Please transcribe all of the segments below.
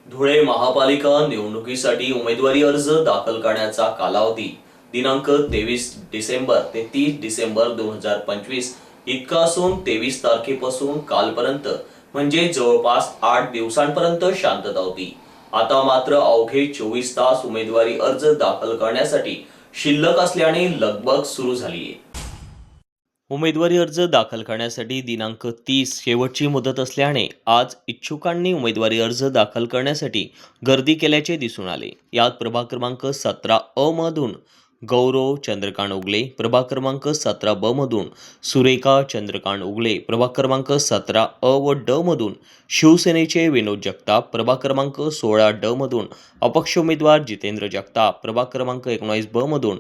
धुळे महापालिका निवडणुकीसाठी उमेदवारी अर्ज दाखल करण्याचा कालावधी दिनांक 23 डिसेंबर ते 30 डिसेंबर 2025 इतका असून 23 तारखेपासून कालपर्यंत म्हणजे जवळपास 8 दिवसांपर्यंत शांतता होती। आता मात्र अवघे 24 तास उमेदवारी अर्ज दाखल करण्यासाठी शिल्लक असल्याने लगबग सुरू झाली आहे। उमेदवारी अर्ज दाखल करण्यासाठी दिनांक 30 शेवटची मुदत असल्याने आज इच्छुकांनी उमेदवारी अर्ज दाखल करण्यासाठी गर्दी केल्याचे दिसून आले। यात प्रभाग क्रमांक 17 मधून गौरव चंद्रकांत उगले, प्रभाग क्रमांक 17 मधून सुरेखा चंद्रकांत उगले, प्रभाग क्रमांक 17 व ड मधून शिवसेनेचे विनोद जगताप, प्रभाग क्रमांक 16 मधून अपक्ष उमेदवार जितेंद्र जगताप, प्रभाग क्रमांक 19 मधून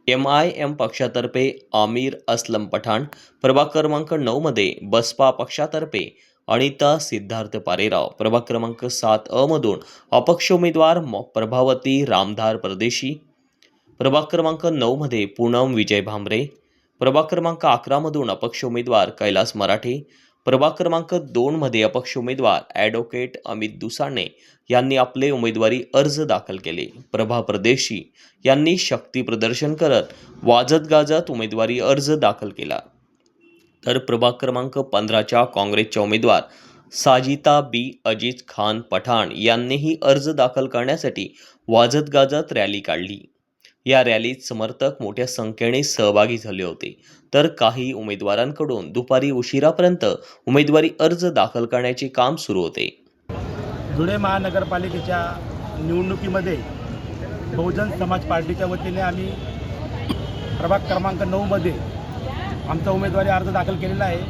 MIM पक्षातर्फे आमिर असलम पठाण, प्रभाग क्रमांक 9 मध्ये बसपा पक्षातर्फे अनिता सिद्धार्थ पारेराव, प्रभाग क्रमांक 7 मधून अपक्ष उमेदवार प्रभावती रामधार परदेशी, प्रभाग क्रमांक 9 मध्ये पूनम विजय भांबरे, प्रभाग क्रमांक 11 मधून अपक्ष उमेदवार कैलास मराठे, प्रभाग क्रमांक 2 मध्ये अपक्ष उमेदवार ॲडव्होकेट अमित दुसाने यांनी आपले उमेदवारी अर्ज दाखल केले। प्रभा परदेशी यांनी शक्ती प्रदर्शन करत वाजत गाजत उमेदवारी अर्ज दाखल केला, तर प्रभाग क्रमांक 15च्या काँग्रेसच्या उमेदवार साजिता बी अजीज खान पठाण यांनीही अर्ज दाखल करण्यासाठी वाजत गाजत रॅली काढली। या रॅलीत समर्थक मोठ्या संख्येने सहभागी झाले होते, तर काही उमेदवारांकडून दुपारी उशिरापर्यंत उमेदवारी अर्ज दाखल करण्याचे काम सुरू होते। धुळे महानगरपालिकेच्या निवडणुकीमध्ये बहुजन समाज पार्टीच्या वतीने आम्ही प्रभाग क्रमांक 9 मध्ये आमचा उमेदवारी अर्ज दाखल केलेला आहे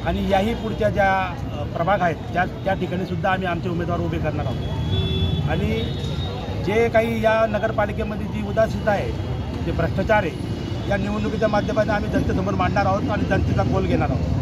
आणि याही पुढच्या ज्या प्रभाग आहेत त्या ठिकाणी सुद्धा आम्ही आमचे उमेदवार उभे करणार आहोत। आणि जे काही या नगरपालिकेमध्ये जी उदासीनता आहे, जे भ्रष्टाचार आहे, या निवडणुकीच्या माध्यमातून आम्ही जनतेसमोर मांडणार आहोत आणि जनतेचा कौल घेणार आहोत।